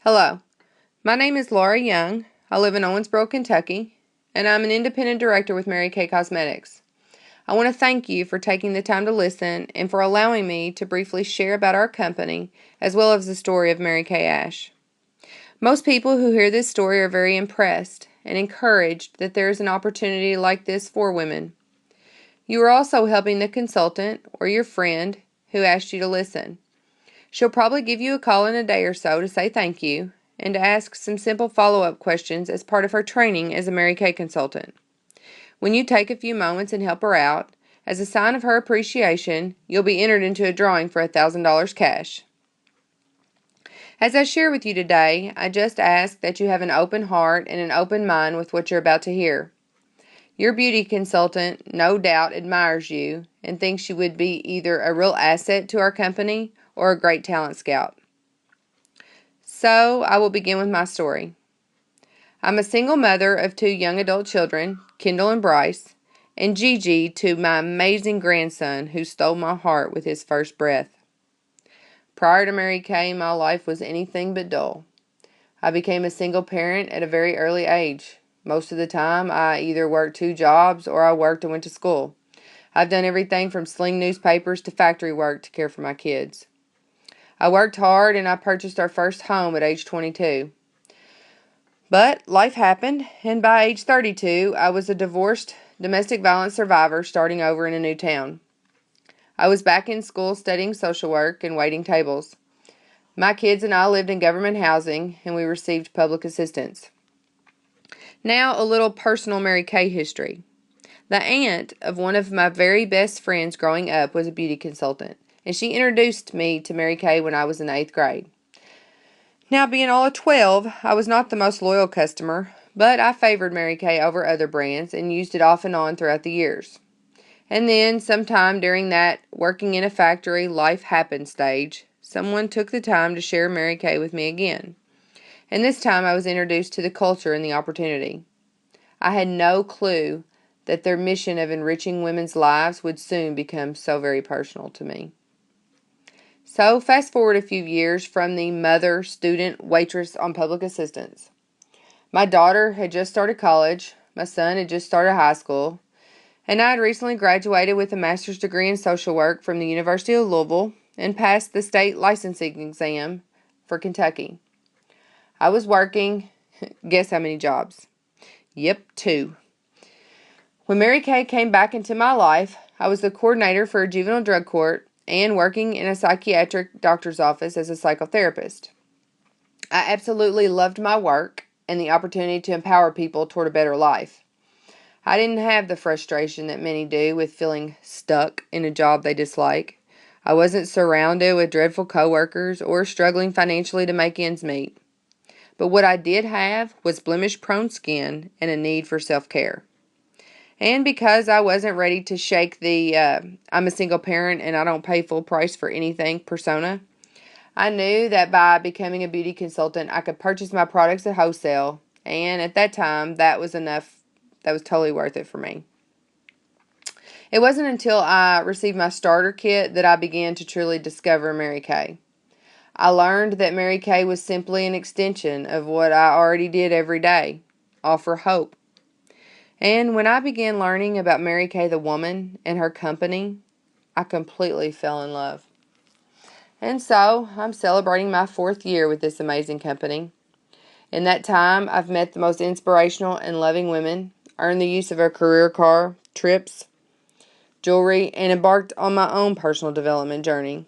Hello, my name is Laura Young. I live in Owensboro, Kentucky, and I'm an independent director with Mary Kay Cosmetics. I want to thank you for taking the time to listen and for allowing me to briefly share about our company as well as the story of Mary Kay Ash. Most people who hear this story are very impressed and encouraged that there is an opportunity like this for women. You are also helping the consultant or your friend who asked you to listen. She'll probably give you a call in a day or so to say thank you and to ask some simple follow-up questions as part of her training as a Mary Kay consultant. When you take a few moments and help her out, as a sign of her appreciation, you'll be entered into a drawing for $1,000 cash. As I share with you today, I just ask that you have an open heart and an open mind with what you're about to hear. Your beauty consultant no doubt admires you and thinks you would be either a real asset to our company or a great talent scout. So, I will begin with my story. I'm a single mother of 2 young adult children, Kendall and Bryce, and Gigi to my amazing grandson who stole my heart with his first breath. Prior to Mary Kay, my life was anything but dull. I became a single parent at a very early age. Most of the time, I either worked 2 jobs or I worked and went to school. I've done everything from sling newspapers to factory work to care for my kids. I worked hard and I purchased our first home at age 22. But life happened, and by age 32, I was a divorced domestic violence survivor starting over in a new town. I was back in school studying social work and waiting tables. My kids and I lived in government housing, and we received public assistance. Now, a little personal Mary Kay history. The aunt of one of my very best friends growing up was a beauty consultant, and she introduced me to Mary Kay when I was in the 8th grade. Now, being all of 12, I was not the most loyal customer, but I favored Mary Kay over other brands and used it off and on throughout the years. And then, sometime during that working in a factory life happened stage, someone took the time to share Mary Kay with me again. And this time I was introduced to the culture and the opportunity. I had no clue that their mission of enriching women's lives would soon become so very personal to me. So, fast forward a few years from the mother, student, waitress on public assistance. My daughter had just started college, my son had just started high school, and I had recently graduated with a master's degree in social work from the University of Louisville and passed the state licensing exam for Kentucky. I was working, guess how many jobs? Yep, 2. When Mary Kay came back into my life, I was the coordinator for a juvenile drug court and working in a psychiatric doctor's office as a psychotherapist. I absolutely loved my work and the opportunity to empower people toward a better life. I didn't have the frustration that many do with feeling stuck in a job they dislike. I wasn't surrounded with dreadful coworkers or struggling financially to make ends meet. But what I did have was blemish-prone skin and a need for self-care. And because I wasn't ready to shake the I'm a single parent and I don't pay full price for anything persona, I knew that by becoming a beauty consultant, I could purchase my products at wholesale, and at that time, that was enough. That was totally worth it for me. It wasn't until I received my starter kit that I began to truly discover Mary Kay. I learned that Mary Kay was simply an extension of what I already did every day, offer hope. And when I began learning about Mary Kay the woman and her company, I completely fell in love. And so, I'm celebrating my 4th year with this amazing company. In that time, I've met the most inspirational and loving women, earned the use of a career car, trips, jewelry, and embarked on my own personal development journey.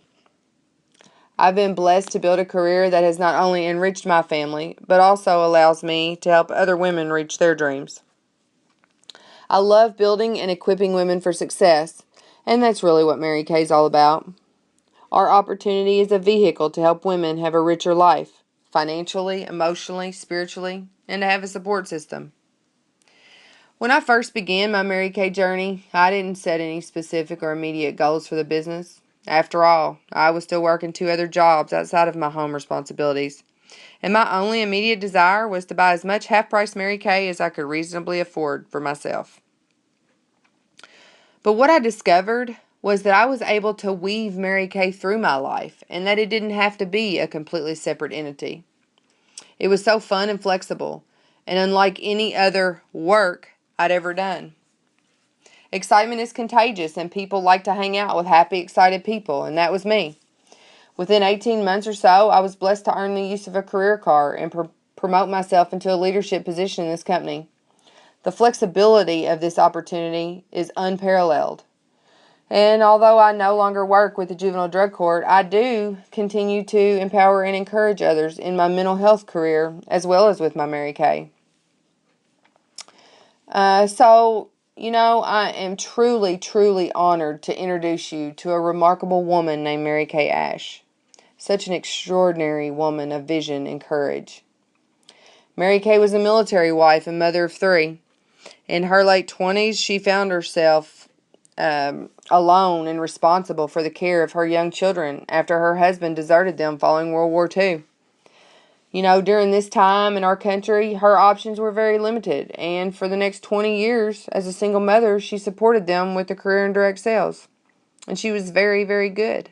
I've been blessed to build a career that has not only enriched my family, but also allows me to help other women reach their dreams. I love building and equipping women for success, and that's really what Mary Kay is all about. Our opportunity is a vehicle to help women have a richer life, financially, emotionally, spiritually, and to have a support system. When I first began my Mary Kay journey, I didn't set any specific or immediate goals for the business. After all, I was still working 2 other jobs outside of my home responsibilities, and my only immediate desire was to buy as much half-price Mary Kay as I could reasonably afford for myself. But what I discovered was that I was able to weave Mary Kay through my life, and that it didn't have to be a completely separate entity. It was so fun and flexible, and unlike any other work I'd ever done. Excitement is contagious, and people like to hang out with happy, excited people, and that was me. Within 18 months or so, I was blessed to earn the use of a career car and promote myself into a leadership position in this company. The flexibility of this opportunity is unparalleled. And although I no longer work with the Juvenile Drug Court, I do continue to empower and encourage others in my mental health career as well as with my Mary Kay. I am truly, truly honored to introduce you to a remarkable woman named Mary Kay Ash. Such an extraordinary woman of vision and courage. Mary Kay was a military wife and mother of 3. In her late 20s, she found herself alone and responsible for the care of her young children after her husband deserted them following World War II. During this time in our country, her options were very limited, and for the next 20 years, as a single mother, she supported them with a career in direct sales. And she was very, very good.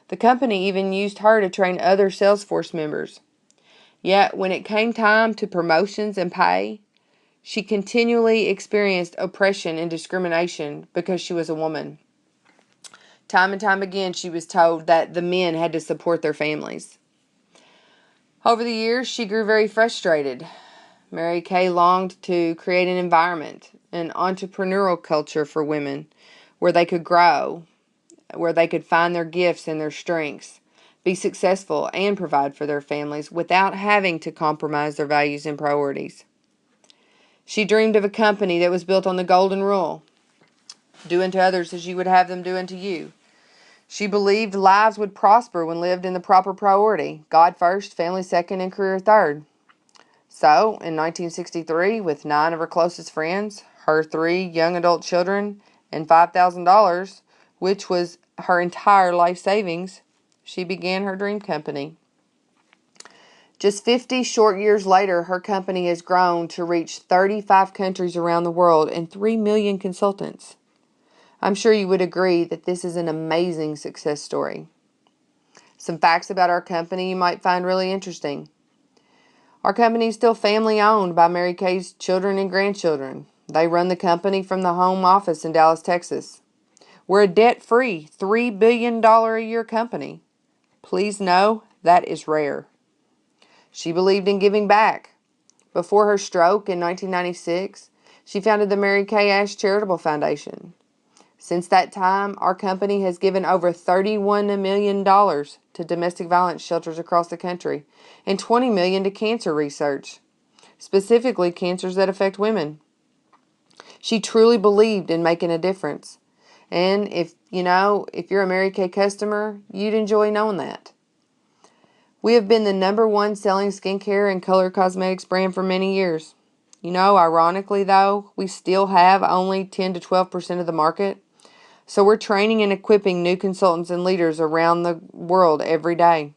The company even used her to train other sales force members. Yet, when it came time to promotions and pay, she continually experienced oppression and discrimination because she was a woman. Time and time again, she was told that the men had to support their families. Over the years, she grew very frustrated. Mary Kay longed to create an environment, an entrepreneurial culture for women, where they could grow, where they could find their gifts and their strengths, be successful, and provide for their families without having to compromise their values and priorities. She dreamed of a company that was built on the golden rule: do unto others as you would have them do unto you. She believed lives would prosper when lived in the proper priority: God first, family second, and career third. So, in 1963, with 9 of her closest friends, her 3 young adult children, and $5,000, which was her entire life savings, she began her dream company. Just 50 short years later, her company has grown to reach 35 countries around the world and 3 million consultants. I'm sure you would agree that this is an amazing success story. Some facts about our company you might find really interesting. Our company is still family owned by Mary Kay's children and grandchildren. They run the company from the home office in Dallas, Texas. We're a debt-free $3 billion a year company. Please know that is rare. She believed in giving back. Before her stroke in 1996, she founded the Mary Kay Ash Charitable Foundation. Since that time, our company has given over $31 million to domestic violence shelters across the country and $20 million to cancer research, specifically cancers that affect women. She truly believed in making a difference. And if you're a Mary Kay customer, you'd enjoy knowing that. We have been the #1 selling skincare and color cosmetics brand for many years. Ironically though, we still have only 10 to 12% of the market. So we're training and equipping new consultants and leaders around the world every day.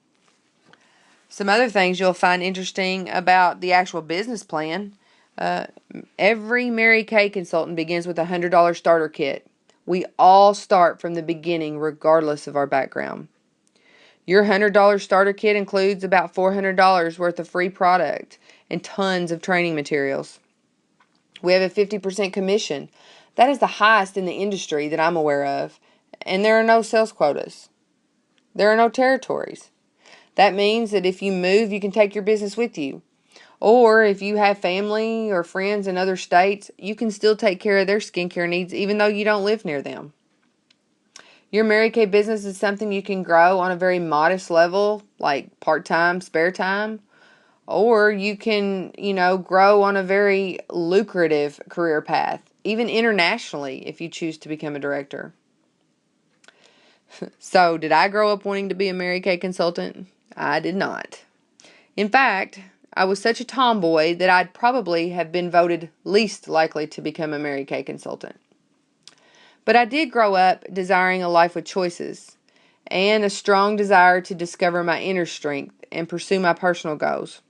Some other things you'll find interesting about the actual business plan. Every Mary Kay consultant begins with a $100 starter kit. We all start from the beginning regardless of our background. Your $100 starter kit includes about $400 worth of free product and tons of training materials. We have a 50% commission. That is the highest in the industry that I'm aware of. And there are no sales quotas. There are no territories. That means that if you move, you can take your business with you. Or if you have family or friends in other states, you can still take care of their skincare needs even though you don't live near them. Your Mary Kay business is something you can grow on a very modest level, like part-time, spare time. Or you can, grow on a very lucrative career path, even internationally if you choose to become a director. So, did I grow up wanting to be a Mary Kay consultant? I did not. In fact, I was such a tomboy that I'd probably have been voted least likely to become a Mary Kay consultant. But I did grow up desiring a life with choices and a strong desire to discover my inner strength and pursue my personal goals.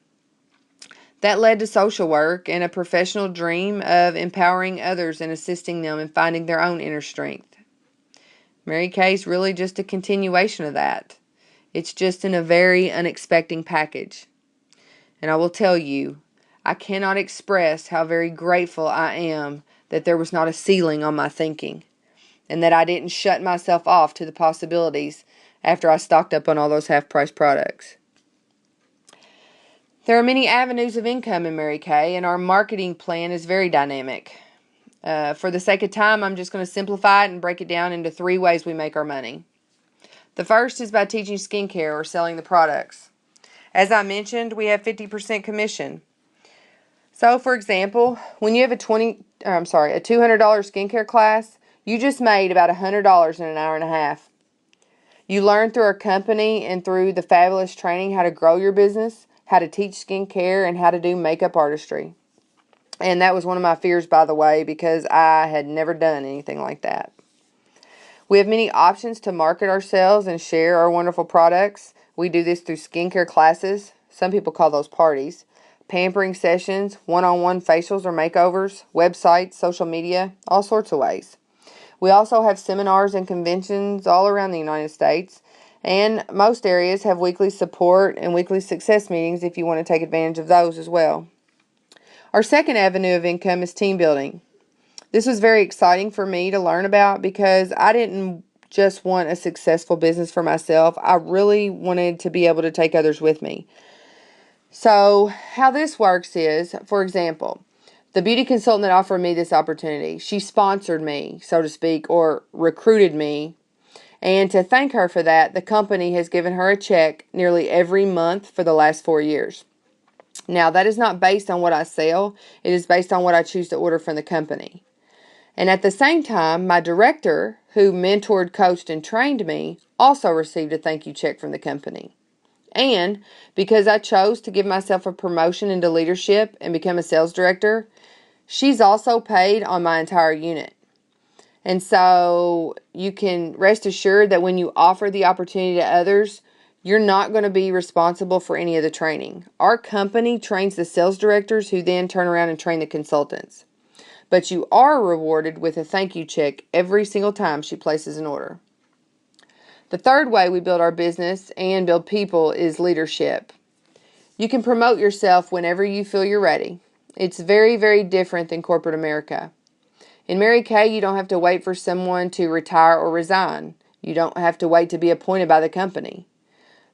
That led to social work and a professional dream of empowering others and assisting them in finding their own inner strength. Mary Kay is really just a continuation of that. It's just in a very unexpected package. And I will tell you, I cannot express how very grateful I am that there was not a ceiling on my thinking, and that I didn't shut myself off to the possibilities after I stocked up on all those half-price products. There are many avenues of income in Mary Kay, and our marketing plan is very dynamic. For the sake of time, I'm just going to simplify it and break it down into 3 ways we make our money. The first is by teaching skincare or selling the products. As I mentioned, we have 50% commission. So, for example, when you have a $200 skincare class, you just made about $100 in an hour and a half. You learn through our company and through the fabulous training how to grow your business, how to teach skincare, and how to do makeup artistry. And that was one of my fears, by the way, because I had never done anything like that. We have many options to market ourselves and share our wonderful products. We do this through skincare classes. Some people call those parties. Pampering sessions, one-on-one facials or makeovers, websites, social media, all sorts of ways. We also have seminars and conventions all around the United States, and most areas have weekly support and weekly success meetings if you want to take advantage of those as well. Our second avenue of income is team building. This was very exciting for me to learn about because I didn't just want a successful business for myself. I really wanted to be able to take others with me. So how this works is, for example, the beauty consultant that offered me this opportunity, she sponsored me, so to speak, or recruited me. And to thank her for that, the company has given her a check nearly every month for the last 4 years. Now, that is not based on what I sell. It is based on what I choose to order from the company. And at the same time, my director, who mentored, coached, and trained me, also received a thank you check from the company. And because I chose to give myself a promotion into leadership and become a sales director, she's also paid on my entire unit. And so you can rest assured that when you offer the opportunity to others, you're not going to be responsible for any of the training. Our company trains the sales directors who then turn around and train the consultants. But you are rewarded with a thank you check every single time she places an order. The third way we build our business and build people is leadership. You can promote yourself whenever you feel you're ready. It's very, very different than corporate America. In Mary Kay, you don't have to wait for someone to retire or resign. You don't have to wait to be appointed by the company.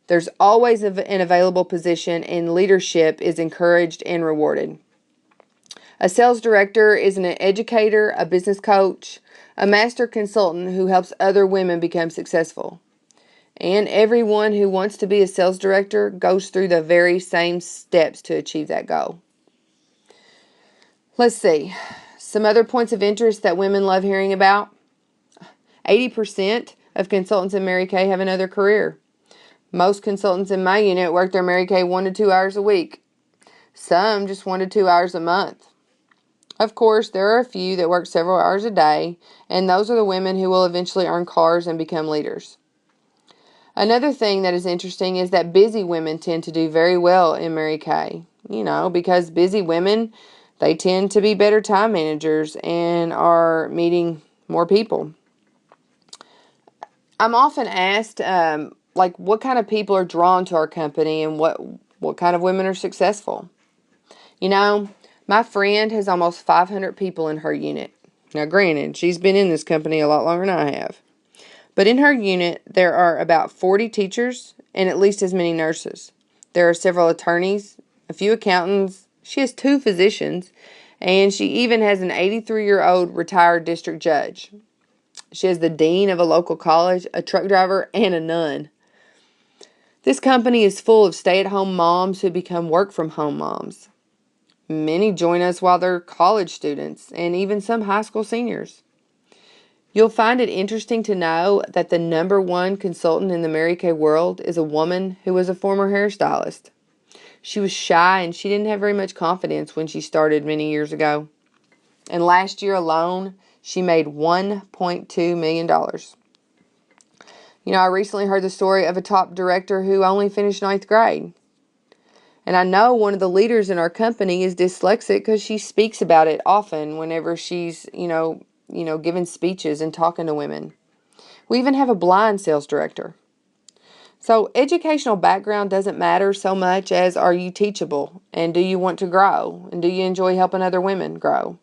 There's always an available position, and leadership is encouraged and rewarded. A sales director is an educator, a business coach, a master consultant who helps other women become successful. And everyone who wants to be a sales director goes through the very same steps to achieve that goal. Let's see. Some other points of interest that women love hearing about. 80% of consultants in Mary Kay have another career. Most consultants in my unit work their Mary Kay 1 to 2 hours a week. Some just 1 to 2 hours a month. Of course, there are a few that work several hours a day, and those are the women who will eventually earn cars and become leaders. Another thing that is interesting is that busy women tend to do very well in Mary Kay. Because busy women, they tend to be better time managers and are meeting more people. I'm often asked, what kind of people are drawn to our company and what kind of women are successful. My friend has almost 500 people in her unit. Now, granted, she's been in this company a lot longer than I have. But in her unit, there are about 40 teachers and at least as many nurses. There are several attorneys, a few accountants. She has 2 physicians, and she even has an 83-year-old retired district judge. She has the dean of a local college, a truck driver, and a nun. This company is full of stay-at-home moms who become work-from-home moms. Many join us while they're college students, and even some high school seniors. You'll find it interesting to know that the #1 consultant in the Mary Kay world is a woman who was a former hairstylist. She was shy and she didn't have very much confidence when she started many years ago. And last year alone, she made $1.2 million. I recently heard the story of a top director who only finished 9th grade. And I know one of the leaders in our company is dyslexic because she speaks about it often whenever she's, giving speeches and talking to women. We even have a blind sales director. So educational background doesn't matter so much as are you teachable, and do you want to grow, and do you enjoy helping other women grow?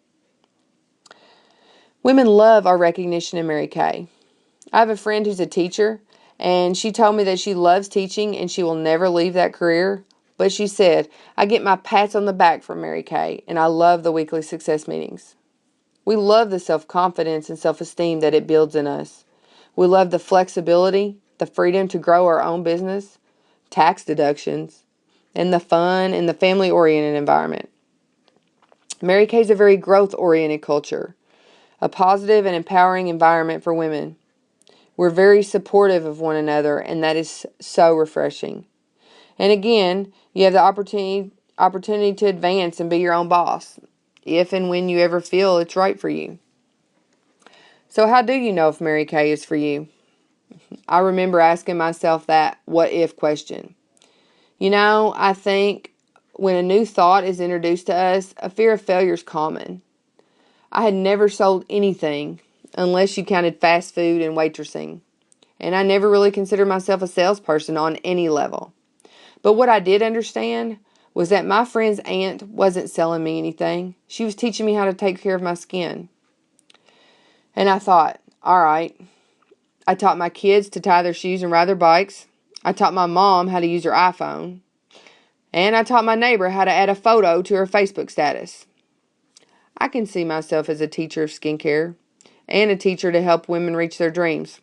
Women love our recognition in Mary Kay. I have a friend who's a teacher, and she told me that she loves teaching and she will never leave that career. But she said, I get my pats on the back from Mary Kay, and I love the weekly success meetings. We love the self-confidence and self-esteem that it builds in us. We love the flexibility, the freedom to grow our own business, tax deductions, and the fun and the family-oriented environment. Mary Kay is a very growth-oriented culture, a positive and empowering environment for women. We're very supportive of one another, and that is so refreshing. And again, you have the opportunity to advance and be your own boss, if and when you ever feel it's right for you. So how do you know if Mary Kay is for you? I remember asking myself that what if question. I think when a new thought is introduced to us, a fear of failure is common. I had never sold anything unless you counted fast food and waitressing. And I never really considered myself a salesperson on any level. But what I did understand was that my friend's aunt wasn't selling me anything. She was teaching me how to take care of my skin. And I thought, all right. I taught my kids to tie their shoes and ride their bikes. I taught my mom how to use her iPhone. And I taught my neighbor how to add a photo to her Facebook status. I can see myself as a teacher of skincare and a teacher to help women reach their dreams.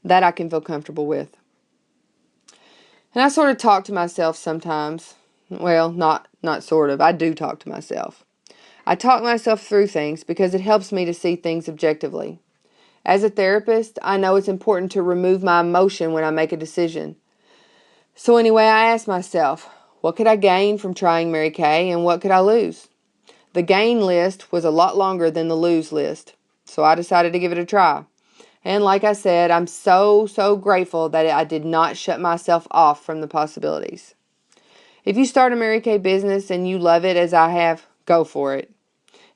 That I can feel comfortable with. And I sort of talk to myself sometimes. Well, not sort of. I do talk to myself. I talk myself through things because it helps me to see things objectively. As a therapist, I know it's important to remove my emotion when I make a decision. So anyway, I ask myself, what could I gain from trying Mary Kay and what could I lose? The gain list was a lot longer than the lose list, so I decided to give it a try. And like I said, I'm so grateful that I did not shut myself off from the possibilities. If you start a Mary Kay business and you love it as I have, go for it.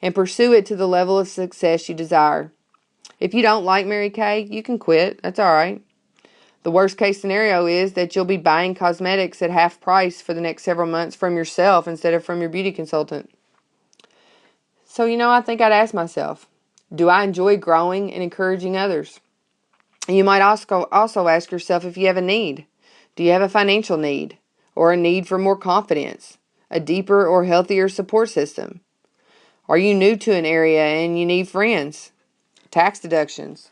And pursue it to the level of success you desire. If you don't like Mary Kay, you can quit. That's all right. The worst case scenario is that you'll be buying cosmetics at half price for the next several months from yourself instead of from your beauty consultant. So, I think I'd ask myself, do I enjoy growing and encouraging others? And you might also ask yourself if you have a need. Do you have a financial need or a need for more confidence, a deeper or healthier support system? Are you new to an area and you need friends, tax deductions,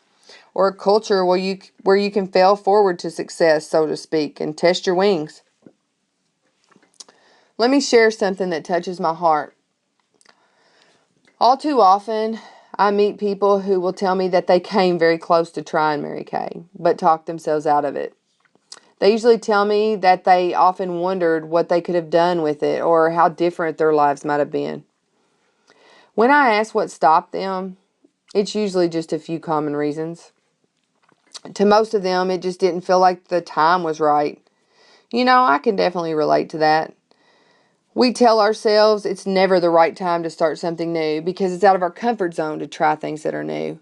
or a culture where you can fail forward to success, so to speak, and test your wings? Let me share something that touches my heart. All too often, I meet people who will tell me that they came very close to trying Mary Kay, but talked themselves out of it. They usually tell me that they often wondered what they could have done with it or how different their lives might have been. When I ask what stopped them, it's usually just a few common reasons. To most of them, it just didn't feel like the time was right. I can definitely relate to that. We tell ourselves it's never the right time to start something new because it's out of our comfort zone to try things that are new.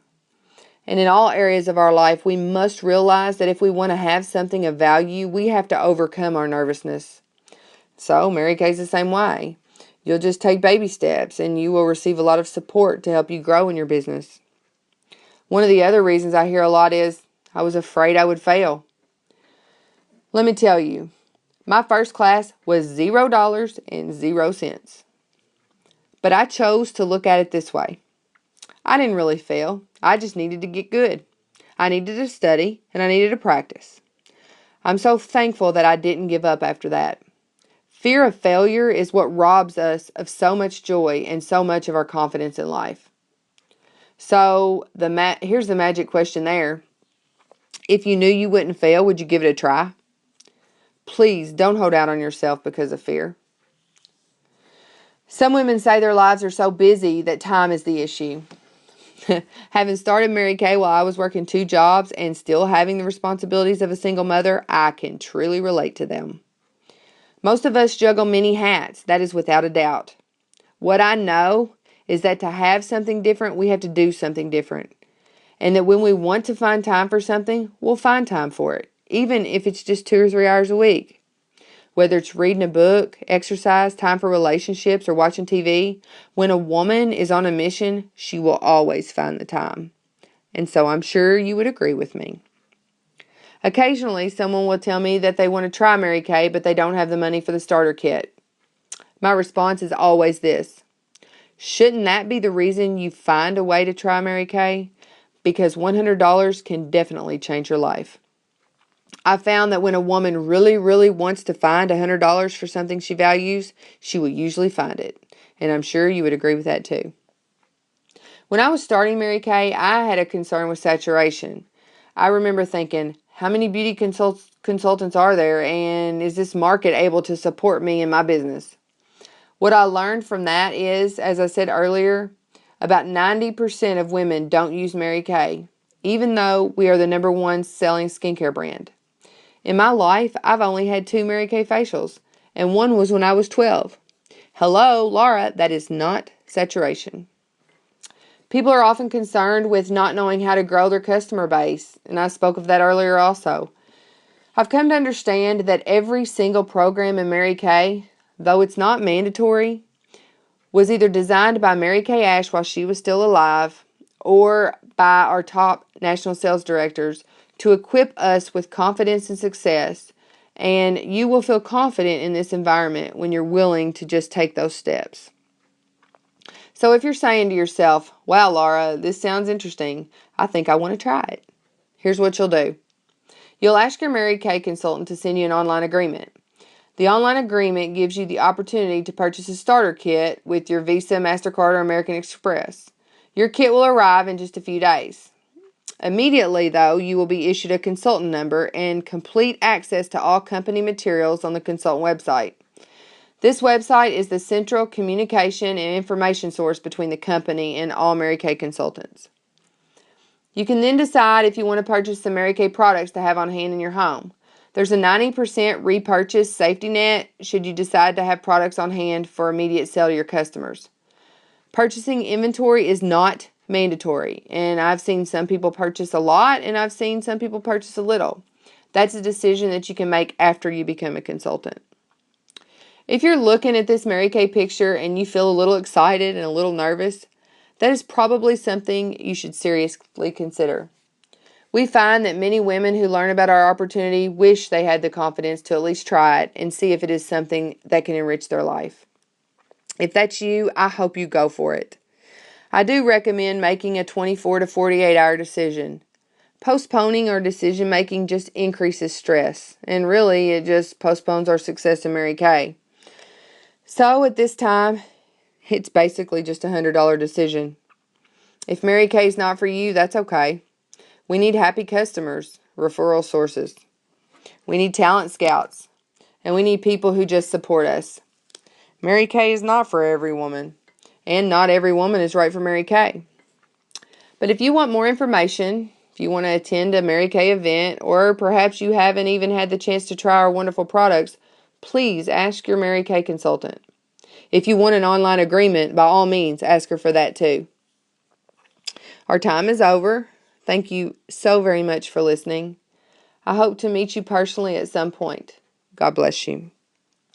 And in all areas of our life, we must realize that if we want to have something of value, we have to overcome our nervousness. So, Mary Kay's the same way. You'll just take baby steps and you will receive a lot of support to help you grow in your business. One of the other reasons I hear a lot is, I was afraid I would fail. Let me tell you, my first class was $0 and 0 cents. But I chose to look at it this way. I didn't really fail. I just needed to get good. I needed to study and I needed to practice. I'm so thankful that I didn't give up after that. Fear of failure is what robs us of so much joy and so much of our confidence in life. So here's the magic question there. If you knew you wouldn't fail, would you give it a try? Please don't hold out on yourself because of fear. Some women say their lives are so busy that time is the issue. Having started Mary Kay while I was working 2 jobs and still having the responsibilities of a single mother, I can truly relate to them. Most of us juggle many hats, that is without a doubt. What I know is that to have something different, we have to do something different. And that when we want to find time for something, we'll find time for it, even if it's just 2 or 3 hours a week. Whether it's reading a book, exercise, time for relationships, or watching TV, when a woman is on a mission, she will always find the time. And so I'm sure you would agree with me. Occasionally, someone will tell me that they want to try Mary Kay, but they don't have the money for the starter kit. My response is always this: shouldn't that be the reason you find a way to try Mary Kay? Because $100 can definitely change your life. I found that when a woman really, really wants to find $100 for something she values, she will usually find it. And I'm sure you would agree with that too. When I was starting Mary Kay, I had a concern with saturation. I remember thinking, how many beauty consultants are there, and is this market able to support me in my business? What I learned from that is, as I said earlier, about 90% of women don't use Mary Kay, even though we are the #1 selling skincare brand. In my life, I've only had 2 Mary Kay facials, and one was when I was 12. Hello, Laura, that is not saturation. People are often concerned with not knowing how to grow their customer base, and I spoke of that earlier also. I've come to understand that every single program in Mary Kay, though it's not mandatory, was either designed by Mary Kay Ash while she was still alive or by our top national sales directors to equip us with confidence and success. And you will feel confident in this environment when you're willing to just take those steps. So if you're saying to yourself, wow, Laura, this sounds interesting, I think I want to try it. Here's what you'll do. You'll ask your Mary Kay consultant to send you an online agreement. The online agreement gives you the opportunity to purchase a starter kit with your Visa, MasterCard, or American Express. Your kit will arrive in just a few days. Immediately, though, you will be issued a consultant number and complete access to all company materials on the consultant website. This website is the central communication and information source between the company and all Mary Kay consultants. You can then decide if you want to purchase some Mary Kay products to have on hand in your home. There's a 90% repurchase safety net should you decide to have products on hand for immediate sale to your customers. Purchasing inventory is not mandatory, and I've seen some people purchase a lot, and I've seen some people purchase a little. That's a decision that you can make after you become a consultant. If you're looking at this Mary Kay picture and you feel a little excited and a little nervous, that is probably something you should seriously consider. We find that many women who learn about our opportunity wish they had the confidence to at least try it and see if it is something that can enrich their life. If that's you, I hope you go for it. I do recommend making a 24 to 48 hour decision. Postponing our decision making just increases stress, and really it just postpones our success in Mary Kay. So at this time, it's basically just a $100 decision. If Mary Kay is not for you, that's okay. We need happy customers, referral sources. We need talent scouts, and we need people who just support us. Mary Kay is not for every woman, and not every woman is right for Mary Kay. But if you want more information, if you want to attend a Mary Kay event, or perhaps you haven't even had the chance to try our wonderful products, please ask your Mary Kay consultant. If you want an online agreement, by all means, ask her for that too. Our time is over. Thank you so very much for listening. I hope to meet you personally at some point. God bless you.